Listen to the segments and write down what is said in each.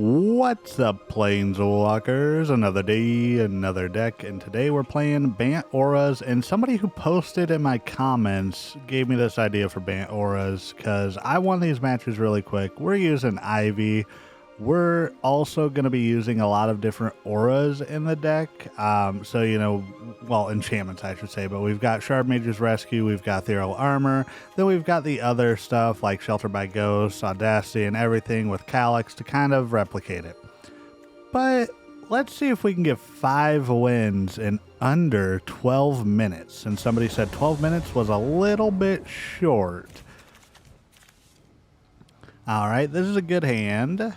What's up, Planeswalkers? Another day, another deck, and today we're playing Bant Auras, and somebody who posted in my comments gave me this idea for Bant Auras, because I won these matches really quick. We're using Ivy. We're also going to be using a lot of different auras in the deck, so, you know, well, enchantments, I should say, but we've got Shardmage's Rescue, we've got Ethereal Armor, then we've got the other stuff like Shelter by Ghosts, Audacity, and everything with Calix to kind of replicate it. But let's see if we can get 5 wins in under 12 minutes, and somebody said 12 minutes was a little bit short. Alright, this is a good hand.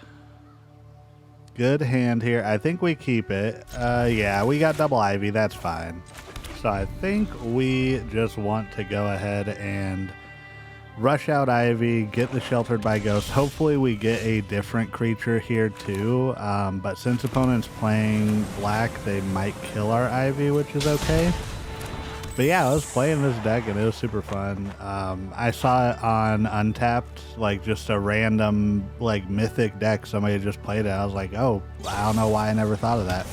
Good hand here. I think we keep it. Yeah, we got double Ivy. That's fine. So I think we just want to go ahead and rush out Ivy, get the Sheltered by Ghost. Hopefully we get a different creature here too. But since opponent's playing black, they might kill our Ivy, which is okay. But yeah, I was playing this deck and it was super fun. I saw it on Untapped, like just a random like mythic deck. Somebody just played it. I was like, oh, I don't know why I never thought of that.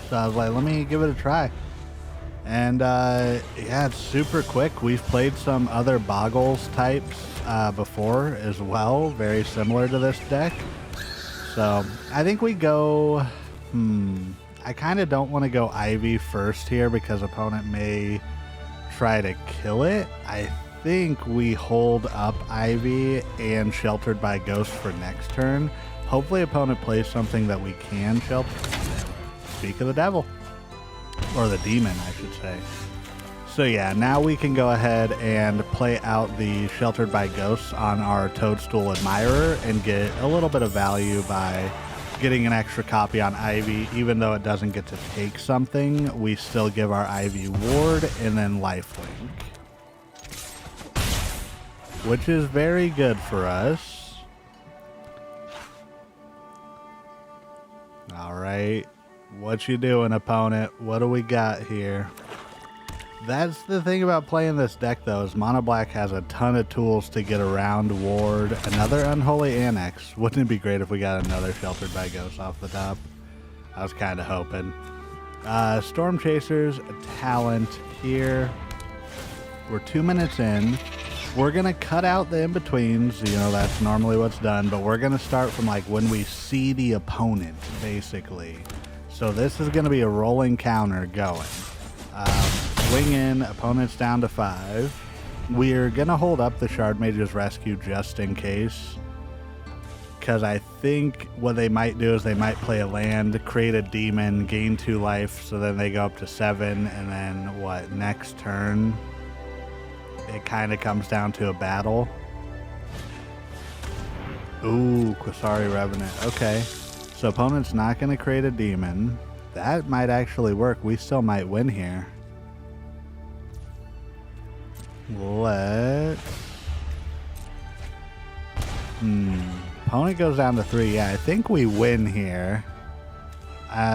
So I was like, let me give it a try. And yeah, it's super quick. We've played some other Boggles types before as well, very similar to this deck. So I think we go, I kind of don't want to go Ivy first here because opponent may try to kill it. I think we hold up Ivy and Sheltered by Ghost for next turn. Hopefully opponent plays something that we can shelter. Speak of the devil. Or the demon, I should say. So yeah, now we can go ahead and play out the Sheltered by Ghosts on our Toadstool Admirer and get a little bit of value by getting an extra copy on Ivy. Even though it doesn't get to take something, we still give our Ivy ward and then lifelink, which is very good for us. Alright, what you doing, opponent? What do we got here? That's the thing about playing this deck, though, is Mono Black has a ton of tools to get around ward. Another Unholy Annex. Wouldn't it be great if we got another Sheltered by Ghost off the top? I was kind of hoping. Stormchaser's talent here. We're 2 minutes in. We're going to cut out the in-betweens. You know, that's normally what's done. But we're going to start from, like, when we see the opponent, basically. So this is going to be a rolling counter going. Swing in, opponent's down to 5. We're going to hold up the Shardmage's Rescue just in case. Because I think what they might do is they might play a land, create a demon, gain 2 life, so then they go up to 7, and then what, next turn, it kind of comes down to a battle. Ooh, Quasari Revenant. Okay. So opponent's not going to create a demon. That might actually work. We still might win here. Let's... Opponent goes down to 3. Yeah, I think we win here.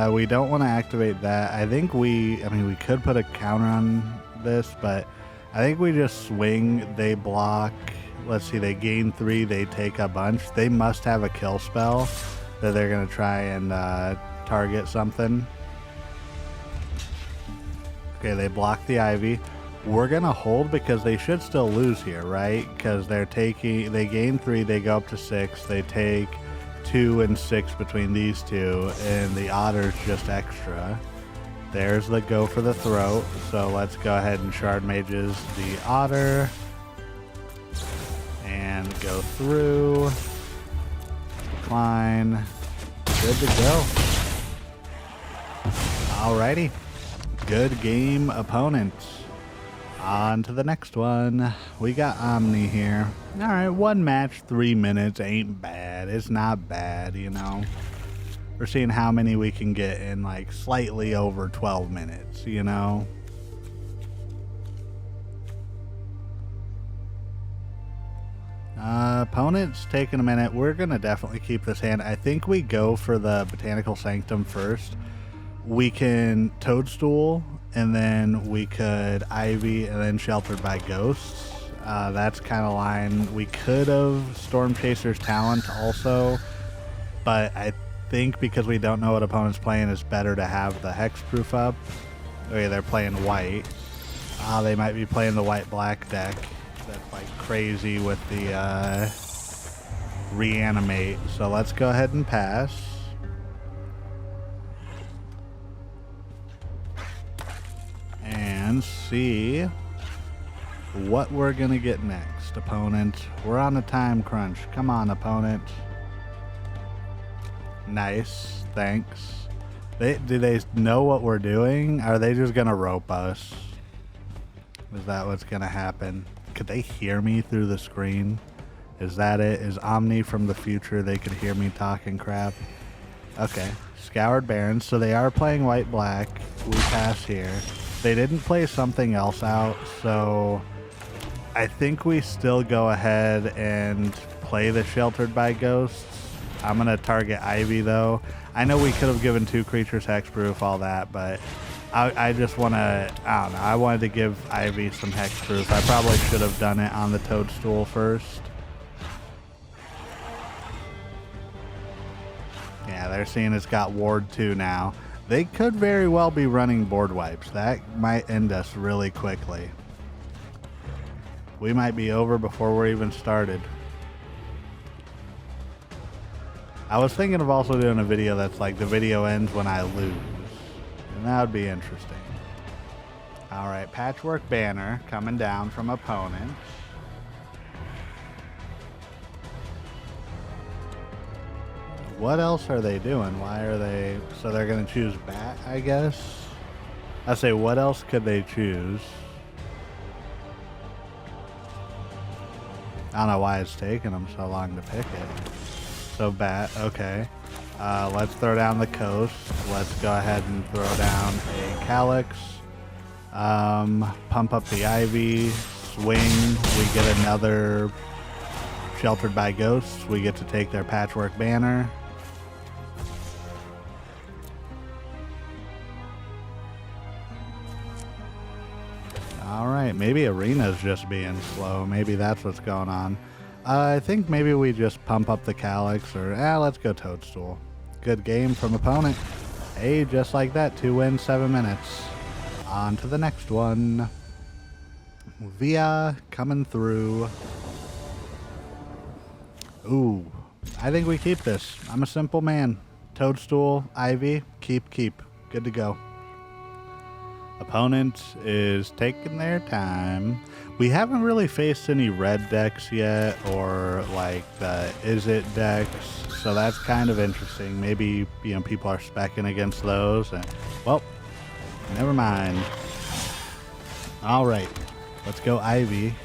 We don't want to activate that. I think we could put a counter on this, but I think we just swing. They block. Let's see, they gain 3. They take a bunch. They must have a kill spell that they're going to try and target something. Okay, they block the Ivy. We're going to hold because they should still lose here, right? Because they gain 3, they go up to 6, they take 2 and 6 between these two, and the Otter's just extra. There's the go for the throat, so let's go ahead and Shardmage's the Otter. And go through. Decline. Good to go. Alrighty. Good game, opponents. On to the next one. We got Omni here. Alright, 1 match, 3 minutes. Ain't bad. It's not bad, you know. We're seeing how many we can get in like slightly over 12 minutes, you know. Opponent's taking a minute. We're going to definitely keep this hand. I think we go for the Botanical Sanctum first. We can Toadstool, and then we could Ivy, and then Sheltered by Ghosts. That's kind of line. We could have Stormchaser's talent also, but I think because we don't know what opponent's playing, it's better to have the hexproof up. Okay, they're playing white. They might be playing the white-black deck. That's like crazy with the reanimate. So let's go ahead and pass. And see what we're gonna get next, opponent. We're on a time crunch. Come on, opponent. Nice, thanks. Do they know what we're doing? Are they just gonna rope us? Is that what's gonna happen? Could they hear me through the screen? Is that it? Is Omni from the future? They could hear me talking crap. Okay, Scoured Barrens. So they are playing white-black. We pass here. They didn't play something else out, so I think we still go ahead and play the Sheltered by Ghosts. I'm gonna target Ivy though. I know we could have given 2 creatures hexproof, all that, but I just want to, I don't know, I wanted to give Ivy some hexproof. I probably should have done it on the Toadstool first. Yeah, they're seeing it's got Ward 2 now. They could very well be running board wipes. That might end us really quickly. We might be over before we're even started. I was thinking of also doing a video that's like the video ends when I lose. And that would be interesting. Alright, Patchwork Banner coming down from opponent. What else are they doing? Why are they... So they're going to choose Bat, I guess? I say, what else could they choose? I don't know why it's taking them so long to pick it. So Bat, okay. Let's throw down the Coast. Let's go ahead and throw down a Calix. Pump up the Ivy. Swing. We get another Sheltered by Ghosts. We get to take their Patchwork Banner. Alright, maybe Arena's just being slow. Maybe that's what's going on. I think maybe we just pump up the Calix, or let's go Toadstool. Good game from opponent. Hey, just like that, 2 wins, 7 minutes. On to the next one. Via coming through. Ooh, I think we keep this. I'm a simple man. Toadstool, Ivy, keep. Good to go. Opponent is taking their time. We haven't really faced any red decks yet, or like the Is It decks, so that's kind of interesting. Maybe, you know, people are specking against those. And, well, never mind. All right, let's go Ivy.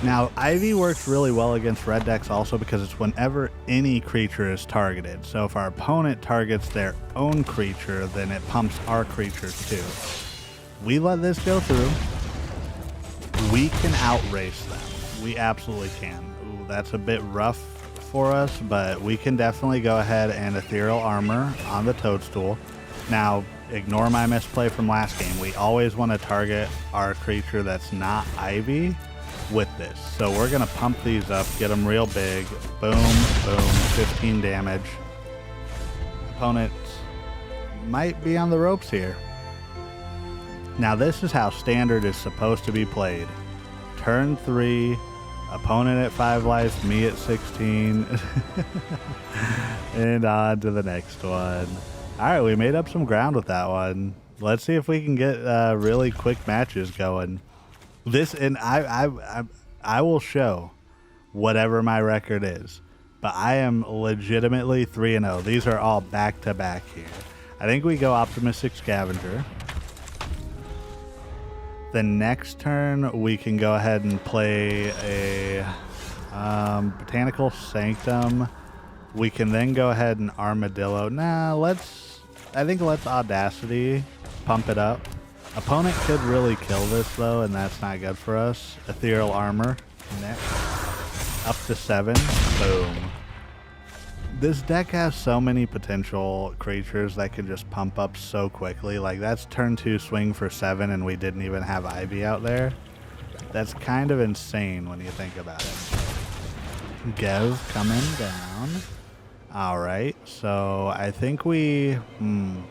Now, Ivy works really well against red decks also because it's whenever any creature is targeted. So if our opponent targets their own creature, then it pumps our creatures too. We let this go through. We can outrace them. We absolutely can. Ooh, that's a bit rough for us, but we can definitely go ahead and Ethereal Armor on the Toadstool. Now, ignore my misplay from last game. We always want to target our creature that's not Ivy with this. So we're going to pump these up, get them real big. Boom, boom, 15 damage. Opponent might be on the ropes here. Now this is how Standard is supposed to be played. Turn 3, opponent at 5 life, me at 16. And on to the next one. Alright, we made up some ground with that one. Let's see if we can get really quick matches going. This, and I will show whatever my record is. But I am legitimately 3-0. These are all back-to-back here. I think we go Optimistic Scavenger. The next turn, we can go ahead and play a Botanical Sanctum. We can then go ahead and Armadillo. Nah, I think let's Audacity, pump it up. Opponent could really kill this though, and that's not good for us. Ethereal Armor, next. Up to 7, boom. This deck has so many potential creatures that can just pump up so quickly. Like, that's turn 2 swing for 7 and we didn't even have Ivy out there. That's kind of insane when you think about it. Gev coming down. All right, so I think I'm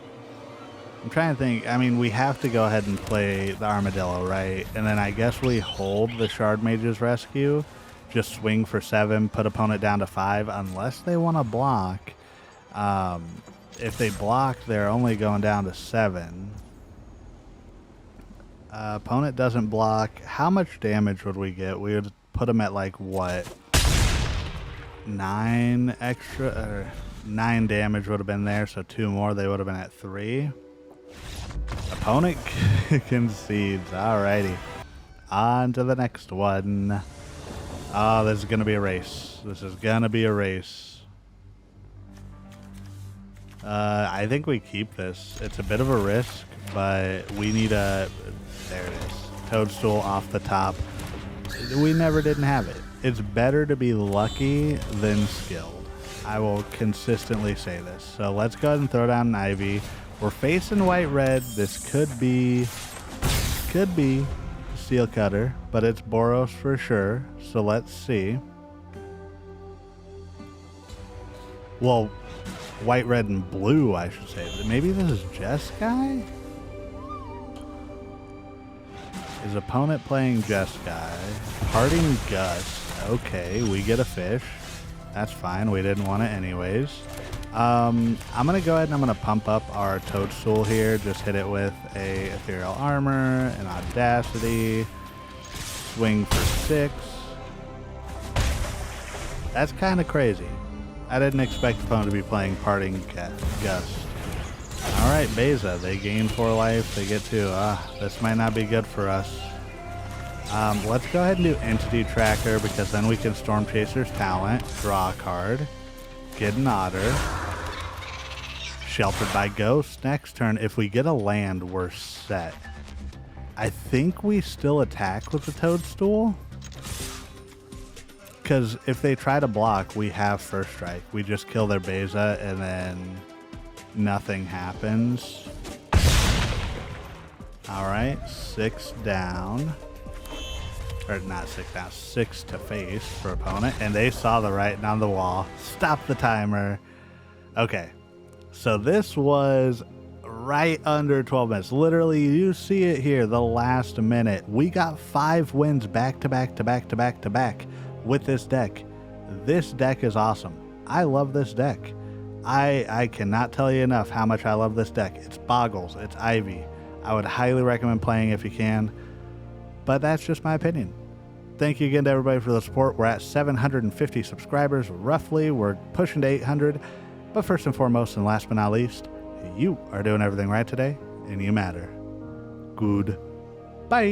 trying to think. I mean, we have to go ahead and play the Armadillo, right? And then I guess we hold the Shardmage's Rescue, just swing for 7, put opponent down to 5, unless they want to block. If they block, they're only going down to 7. Opponent doesn't block. How much damage would we get? We would put them at like what? 9 extra, or 9 damage would have been there, so 2 more, they would have been at 3. Opponent concedes. Alrighty, on to the next one. Oh, this is gonna be a race. This is gonna be a race. I think we keep this. It's a bit of a risk, but we need a, there it is, Toadstool off the top. We never didn't have it. It's better to be lucky than skilled. I will consistently say this. So let's go ahead and throw down an Ivy. We're facing white-red. This could be Steel Cutter, but it's Boros for sure. So let's see. Well, white, red, and blue, I should say. Maybe this is Jeskai? His opponent playing Jeskai. Parting Gust. Okay, we get a fish. That's fine. We didn't want it anyways. I'm going to go ahead and I'm going to pump up our Toadstool here. Just hit it with a Ethereal Armor, an Audacity. Swing for 6. That's kind of crazy. I didn't expect the opponent to be playing Parting Gust. Alright, Beza. They gain 4 life. They get 2. This might not be good for us. Let's go ahead and do Entity Tracker, because then we can Stormchaser's Talent, draw a card, get an Otter, Sheltered by Ghost. Next turn, if we get a land, we're set. I think we still attack with the Toadstool, because if they try to block, we have First Strike. We just kill their Beza, and then nothing happens. Alright, 6 down. Or not 6 down, 6 to face for opponent. And they saw the writing on the wall. Stop the timer. Okay, so this was right under 12 minutes. Literally, you see it here, the last minute. We got 5 wins back to back to back to back to back with this deck. This deck is awesome. I love this deck. I cannot tell you enough how much I love this deck. It's Boggles, it's Ivy. I would highly recommend playing if you can, but that's just my opinion. Thank you again to everybody for the support. We're at 750 subscribers, roughly. We're pushing to 800. But first and foremost, and last but not least, you are doing everything right today, and you matter. Good. Bye.